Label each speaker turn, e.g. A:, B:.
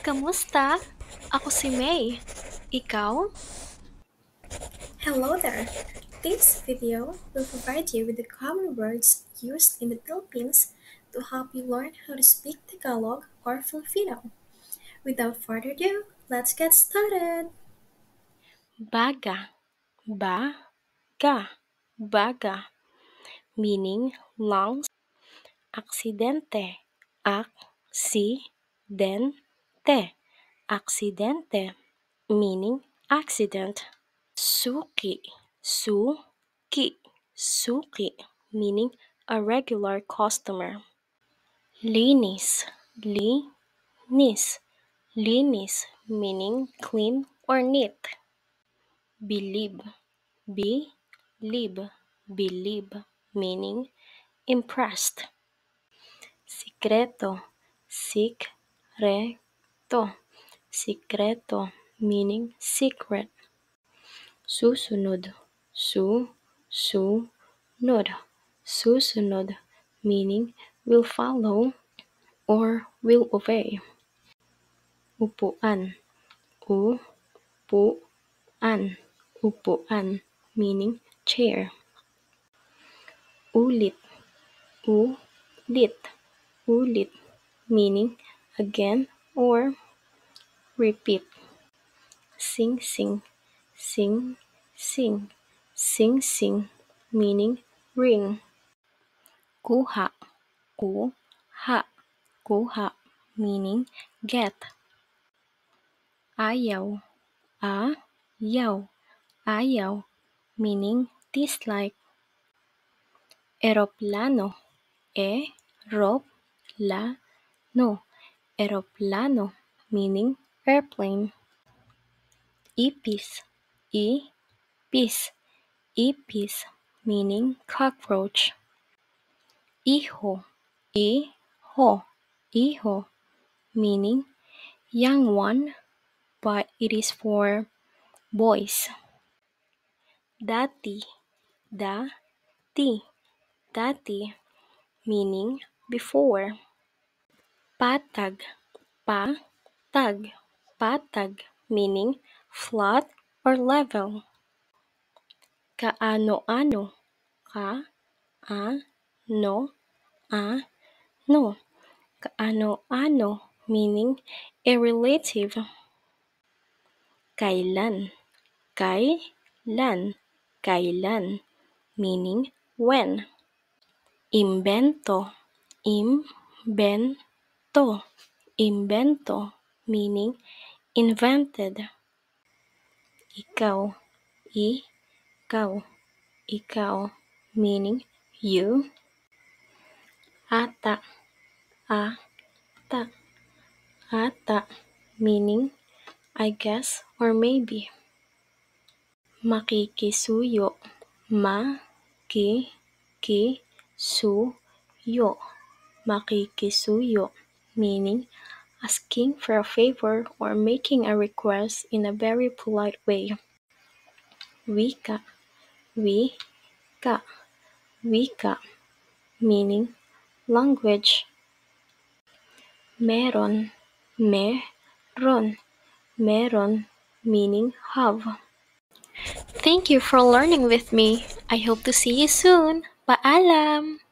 A: Kamusta? Ako si May. Ikaw?
B: Hello there! This video will provide you with the common words used in the Philippines to help you learn how to speak Tagalog or Filipino. Without further ado, let's get started!
A: Baga. Baga. Baga. Meaning lungs. Aksidente. Aksidente. Aksidente. Meaning accident. Suki. Suki. Suki. Meaning a regular customer. Linis. Linis. Linis, meaning clean or neat. Believe. Believe, meaning impressed. Sikreto. Sikreto, meaning secret. Susunod. Susunod, meaning will follow or will obey. Upuan. Upuan, meaning chair. Ulit. Ulit, meaning again or repeat. Sing, meaning ring. Kuha, meaning get. Ayaw, meaning dislike. Eroplano, eroplano, meaning airplane. Ipis, meaning cockroach. Iho, meaning young one, but it is for boys. Dati, meaning before. Patag, meaning flat or level. Kaano-ano, meaning a relative. Kailan, meaning when. Imbento, meaning invented. Ikaw, meaning you. Ata, meaning I guess or maybe. Makikisuyo, meaning asking for a favor or making a request in a very polite way. Wika, meaning language. Meron, meaning have. Thank you for learning with me. I hope to see you soon. Paalam!